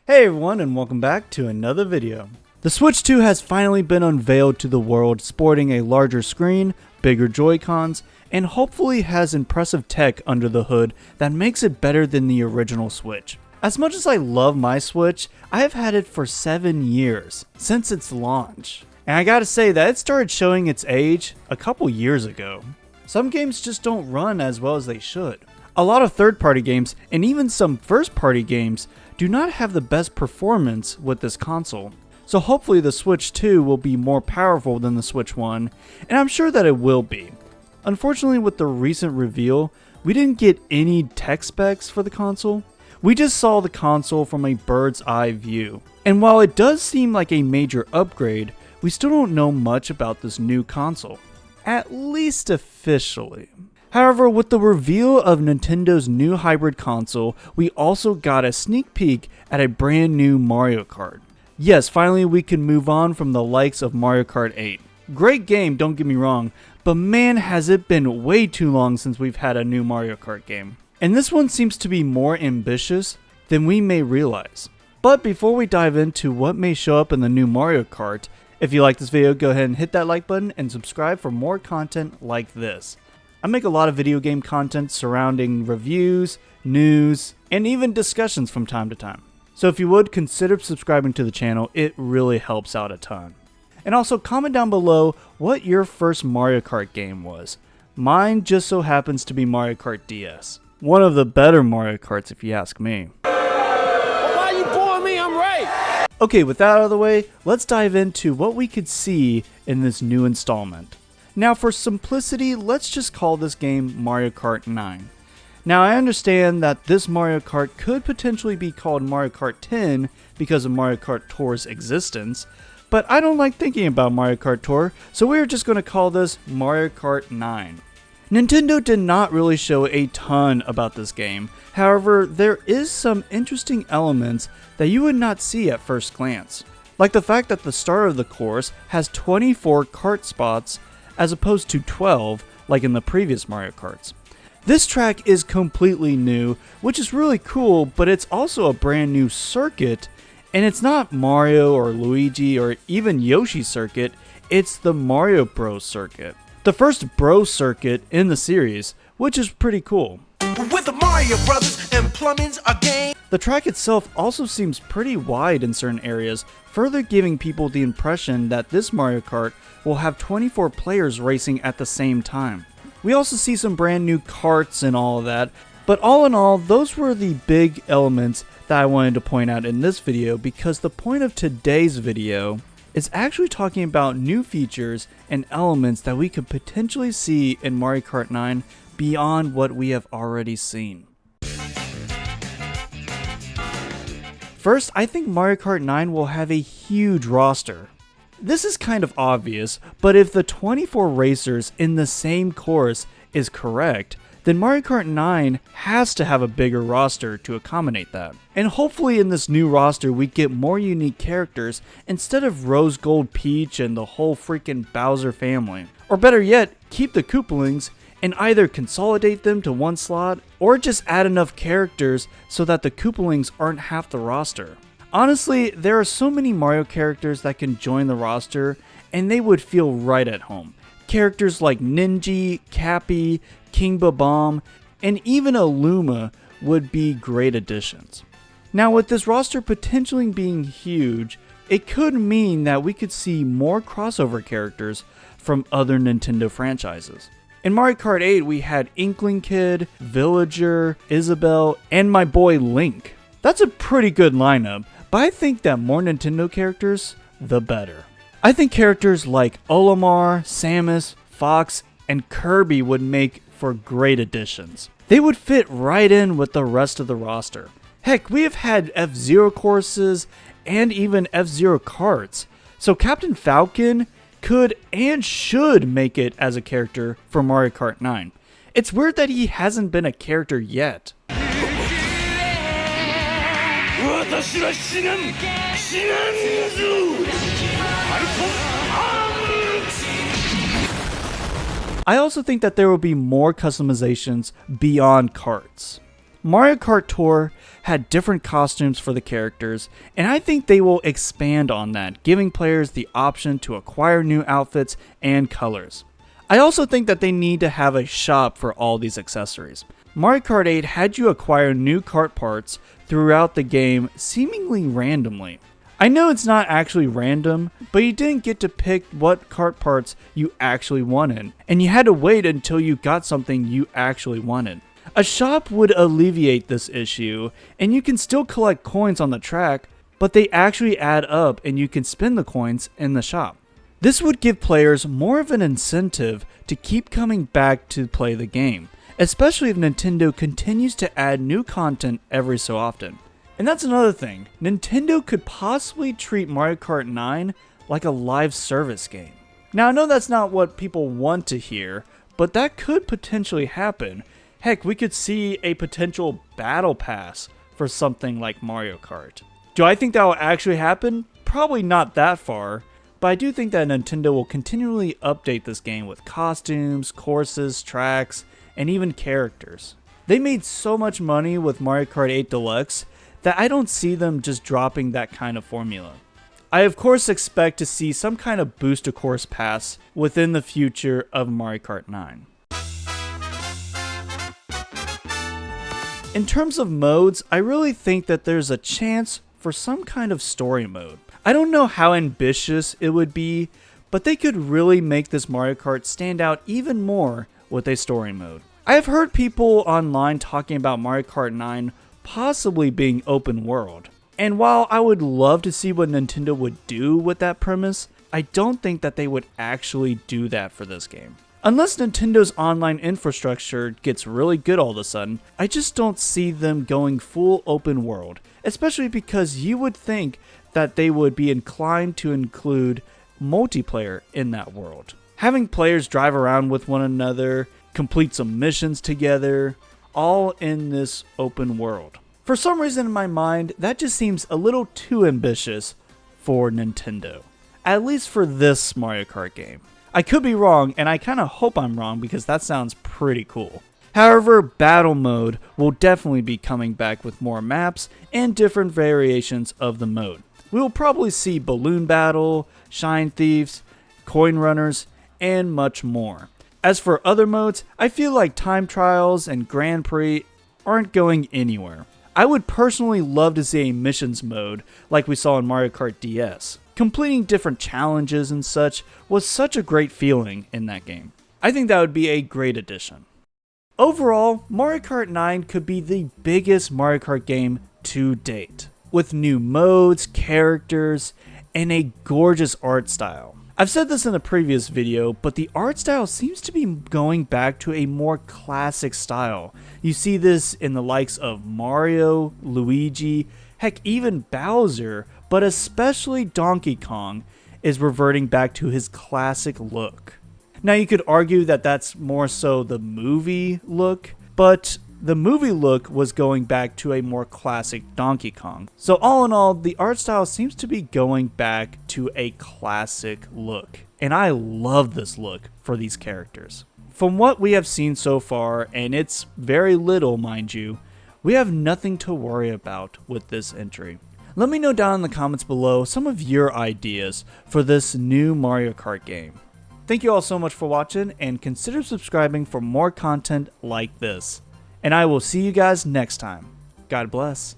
Hey everyone, and welcome back to another video. The Switch 2 has finally been unveiled to the world, sporting a larger screen, bigger Joy-Cons, and hopefully has impressive tech under the hood that makes it better than the original Switch. As much as I love my Switch, I have had it for 7 years, since its launch. And I gotta say that it started showing its age a couple years ago. Some games just don't run as well as they should. A lot of third-party games, and even some first-party games, do not have the best performance with this console. So hopefully the Switch 2 will be more powerful than the Switch 1, and I'm sure that it will be. Unfortunately, with the recent reveal, we didn't get any tech specs for the console. We just saw the console from a bird's eye view. And while it does seem like a major upgrade, we still don't know much about this new console. At least officially. However, with the reveal of Nintendo's new hybrid console, we also got a sneak peek at a brand new Mario Kart. Yes, finally we can move on from the likes of Mario Kart 8. Great game, don't get me wrong, but man has it been way too long since we've had a new Mario Kart game. And this one seems to be more ambitious than we may realize. But before we dive into what may show up in the new Mario Kart, if you like this video, go ahead and hit that like button and subscribe for more content like this. I make a lot of video game content surrounding reviews, news, and even discussions from time to time. So if you would, consider subscribing to the channel, it really helps out a ton. And also comment down below what your first Mario Kart game was. Mine just so happens to be Mario Kart DS. One of the better Mario Karts if you ask me. Well, why you boring me? I'm right. Okay, with that out of the way, let's dive into what we could see in this new installment. Now for simplicity, let's just call this game Mario Kart 9. Now I understand that this Mario Kart could potentially be called Mario Kart 10 because of Mario Kart Tour's existence, but I don't like thinking about Mario Kart Tour, so we're just going to call this Mario Kart 9. Nintendo did not really show a ton about this game, however there is some interesting elements that you would not see at first glance. Like the fact that the start of the course has 24 kart spots as opposed to 12 like in the previous Mario Karts. This track is completely new, which is really cool, but it's also a brand new circuit, and it's not Mario or Luigi or even Yoshi's circuit, it's the Mario Bros circuit. The first Bros circuit in the series, which is pretty cool. With the Mario Brothers and plumbing's a game. The track itself also seems pretty wide in certain areas, further giving people the impression that this Mario Kart will have 24 players racing at the same time. We also see some brand new karts and all of that, but all in all, those were the big elements that I wanted to point out in this video, because the point of today's video is actually talking about new features and elements that we could potentially see in Mario Kart 9 beyond what we have already seen. First, I think Mario Kart 9 will have a huge roster. This is kind of obvious, but if the 24 racers in the same course is correct, then Mario Kart 9 has to have a bigger roster to accommodate that. And hopefully in this new roster we get more unique characters instead of Rose Gold Peach and the whole freaking Bowser family. Or better yet, keep the Koopalings and either consolidate them to one slot or just add enough characters so that the Koopalings aren't half the roster. Honestly, there are so many Mario characters that can join the roster and they would feel right at home. Characters like Ninja, Cappy, King Babam, and even a Luma would be great additions. Now with this roster potentially being huge, it could mean that we could see more crossover characters from other Nintendo franchises. In Mario Kart 8 we had Inkling Kid, Villager, Isabelle, and my boy Link. That's a pretty good lineup, but I think that more Nintendo characters, the better. I think characters like Olimar, Samus, Fox, and Kirby would make for great additions. They would fit right in with the rest of the roster. Heck, we have had F-Zero courses and even F-Zero karts, so Captain Falcon could and should make it as a character for Mario Kart 9. It's weird that he hasn't been a character yet. I also think that there will be more customizations beyond karts. Mario Kart Tour had different costumes for the characters, and I think they will expand on that, giving players the option to acquire new outfits and colors. I also think that they need to have a shop for all these accessories. Mario Kart 8 had you acquire new kart parts throughout the game seemingly randomly. I know it's not actually random, but you didn't get to pick what kart parts you actually wanted, and you had to wait until you got something you actually wanted. A shop would alleviate this issue, and you can still collect coins on the track, but they actually add up and you can spend the coins in the shop. This would give players more of an incentive to keep coming back to play the game, especially if Nintendo continues to add new content every so often. And that's another thing, Nintendo could possibly treat Mario Kart 9 like a live service game. Now I know that's not what people want to hear, but that could potentially happen. Heck, we could see a potential battle pass for something like Mario Kart. Do I think that will actually happen? Probably not that far, but I do think that Nintendo will continually update this game with costumes, courses, tracks, and even characters. They made so much money with Mario Kart 8 Deluxe that I don't see them just dropping that kind of formula. I of course expect to see some kind of booster course pass within the future of Mario Kart 9. In terms of modes, I really think that there's a chance for some kind of story mode. I don't know how ambitious it would be, but they could really make this Mario Kart stand out even more with a story mode. I have heard people online talking about Mario Kart 9 possibly being open world. And while I would love to see what Nintendo would do with that premise, I don't think that they would actually do that for this game. Unless Nintendo's online infrastructure gets really good all of a sudden, I just don't see them going full open world, especially because you would think that they would be inclined to include multiplayer in that world. Having players drive around with one another, complete some missions together, all in this open world. For some reason in my mind, that just seems a little too ambitious for Nintendo. At least for this Mario Kart game. I could be wrong, and I kind of hope I'm wrong because that sounds pretty cool. However, battle mode will definitely be coming back with more maps and different variations of the mode. We will probably see balloon battle, shine thieves, coin runners, and much more. As for other modes, I feel like time trials and Grand Prix aren't going anywhere. I would personally love to see a missions mode like we saw in Mario Kart DS. Completing different challenges and such was such a great feeling in that game. I think that would be a great addition. Overall, Mario Kart 9 could be the biggest Mario Kart game to date, with new modes, characters, and a gorgeous art style. I've said this in a previous video, but the art style seems to be going back to a more classic style. You see this in the likes of Mario, Luigi, heck even Bowser, but especially Donkey Kong is reverting back to his classic look. Now you could argue that that's more so the movie look, but the movie look was going back to a more classic Donkey Kong. So all in all, the art style seems to be going back to a classic look. And I love this look for these characters. From what we have seen so far, and it's very little mind you, we have nothing to worry about with this entry. Let me know down in the comments below some of your ideas for this new Mario Kart game. Thank you all so much for watching, and consider subscribing for more content like this. And I will see you guys next time. God bless.